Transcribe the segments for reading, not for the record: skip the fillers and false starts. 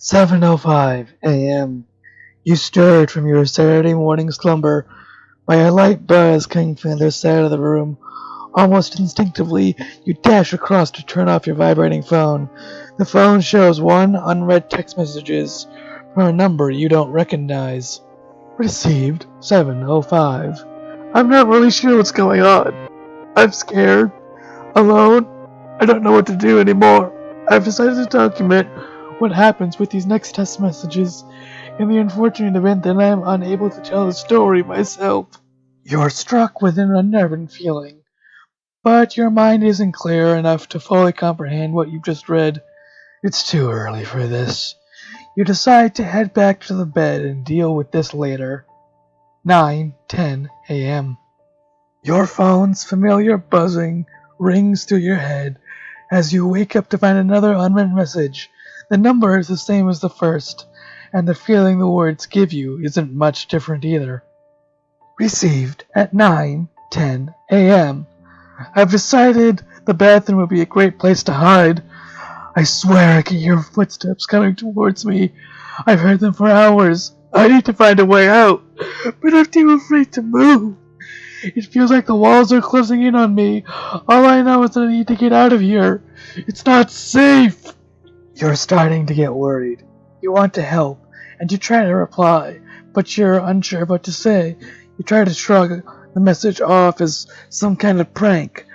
7:05 a.m. You stirred from your Saturday morning slumber by a light buzz coming from the other side of the room. Almost instinctively, you dash across to turn off your vibrating phone. The phone shows one unread text messages from a number you don't recognize. Received 7:05. I'm not really sure what's going on. I'm scared. Alone. I don't know what to do anymore. I've decided to document what happens with these next text messages in the unfortunate event that I am unable to tell the story myself. You're struck with an unnerving feeling, but your mind isn't clear enough to fully comprehend what you've just read. It's too early for this. You decide to head back to the bed and deal with this later. 9:10 a.m. Your phone's familiar buzzing rings through your head as you wake up to find another unread message. The number is the same as the first, and the feeling the words give you isn't much different either. Received at 9:10 a.m. I've decided the bathroom would be a great place to hide. I swear I can hear footsteps coming towards me. I've heard them for hours. I need to find a way out, but I'm too afraid to move. It feels like the walls are closing in on me. All I know is that I need to get out of here. It's not safe. You're starting to get worried. You want to help, and you try to reply, but you're unsure what to say. You try to shrug the message off as some kind of prank,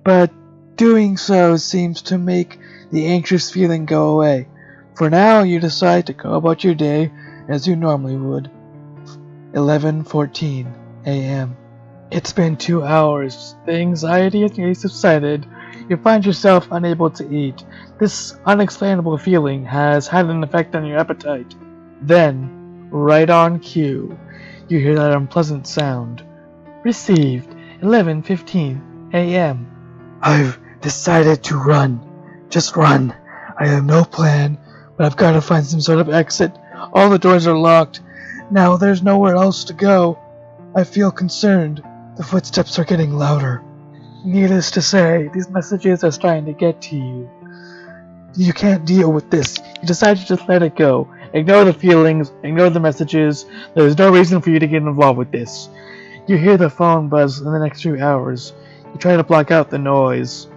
but doing so seems to make the anxious feeling go away. For now, you decide to go about your day as you normally would. 11:14 a.m. It's been 2 hours. The anxiety has nearly subsided. You find yourself unable to eat. This unexplainable feeling has had an effect on your appetite. Then, right on cue, you hear that unpleasant sound. Received 11:15 a.m. I've decided to run. Just run. I have no plan, but I've got to find some sort of exit. All the doors are locked. Now there's nowhere else to go. I feel concerned. The footsteps are getting louder. Needless to say, these messages are starting to get to you. You can't deal with this. You decide to just let it go. Ignore the feelings, ignore the messages. There's no reason for you to get involved with this. You hear the phone buzz in the next few hours. You try to block out the noise.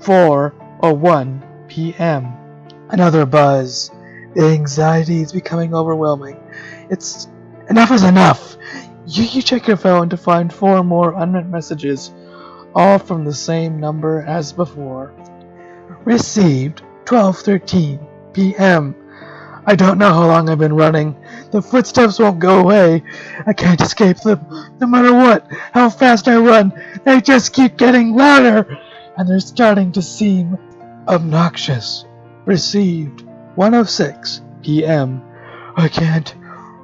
4:01 p.m. Another buzz. The anxiety is becoming overwhelming. Enough is enough. You check your phone to find 4 more unread messages, all from the same number as before. Received 12:13 p.m. I don't know how long I've been running. The footsteps won't go away. I can't escape them. No matter how fast I run, they just keep getting louder, and they're starting to seem obnoxious. Received 1:06 p.m. I can't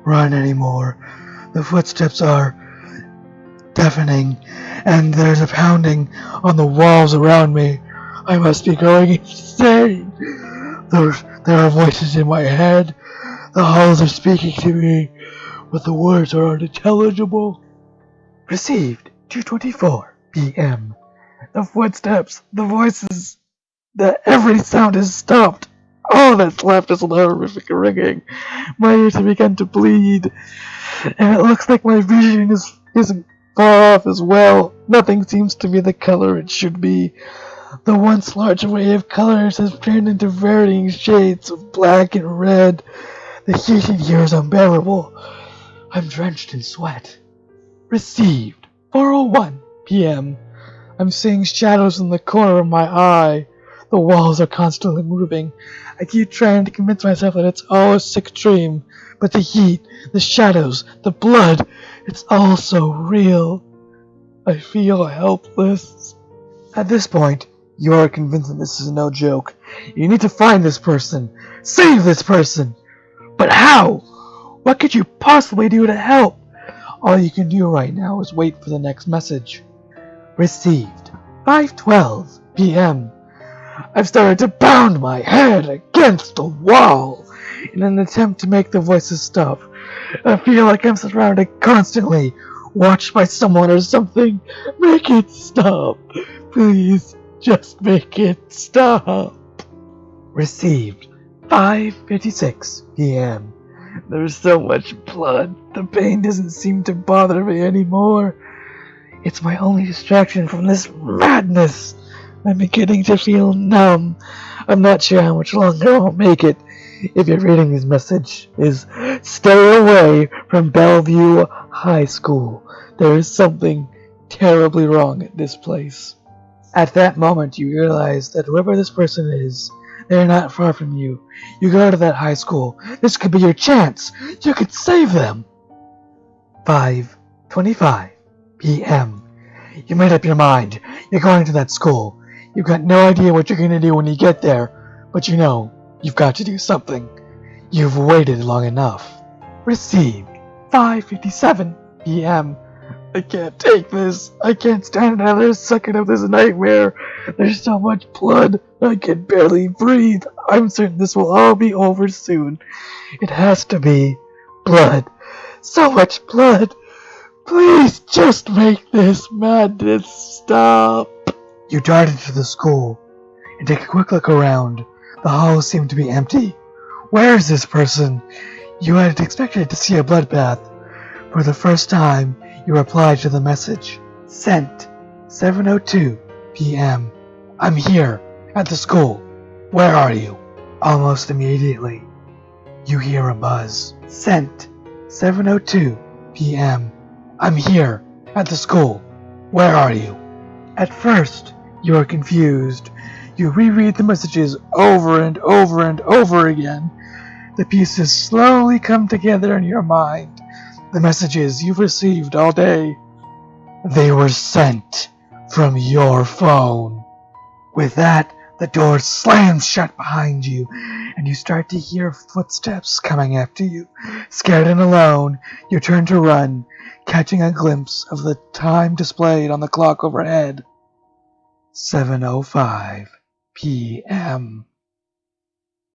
run anymore. The footsteps are deafening, and there's a pounding on the walls around me. I must be going insane. There are voices in my head. The halls are speaking to me, but the words are unintelligible. Received 2:24 p.m. The footsteps, the voices, every sound is stopped. All that's left is a horrific ringing. My ears have begun to bleed, and it looks like my vision is far off as well. Nothing seems to be the color it should be. The once large array of colors has turned into varying shades of black and red. The heat in here is unbearable. I'm drenched in sweat. Received 4:01 p.m. I'm seeing shadows in the corner of my eye. The walls are constantly moving. I keep trying to convince myself that it's all a sick dream, but the heat, the shadows, the blood, it's all so real. I feel helpless. At this point, you are convinced that this is no joke. You need to find this person. Save this person. But how? What could you possibly do to help? All you can do right now is wait for the next message. Received 5:12 p.m. I've started to pound my head against the wall in an attempt to make the voices stop. I feel like I'm surrounded constantly, watched by someone or something. Make it stop. Please, just make it stop. Received 5:56 p.m. There's so much blood. The pain doesn't seem to bother me anymore. It's my only distraction from this madness. I'm beginning to feel numb. I'm not sure how much longer I'll make it. If you're reading this message, stay away from Bellevue High School. There is something terribly wrong at this place. At that moment, you realize that whoever this person is, they're not far from you. You go to that high school. This could be your chance. You could save them. 5:25 p.m. You made up your mind. You're going to that school. You've got no idea what you're going to do when you get there, but you know you've got to do something. You've waited long enough. Received 5:57 p.m. I can't take this. I can't stand another second of this nightmare. There's so much blood. I can barely breathe. I'm certain this will all be over soon. It has to be. Blood. So much blood. Please just make this madness stop. You dart into the school and take a quick look around. The halls seem to be empty. Where is this person? You had expected to see a bloodbath. For the first time, you reply to the message. Sent. 7:02 p.m. I'm here, at the school. Where are you? Almost immediately, you hear a buzz. Sent. 7:02 p.m. I'm here, at the school. Where are you? At first, you are confused. You reread the messages over and over and over again. The pieces slowly come together in your mind. The messages you've received all day. They were sent from your phone. With that, the door slams shut behind you, and you start to hear footsteps coming after you. Scared and alone, you turn to run, catching a glimpse of the time displayed on the clock overhead. 7:05 p.m.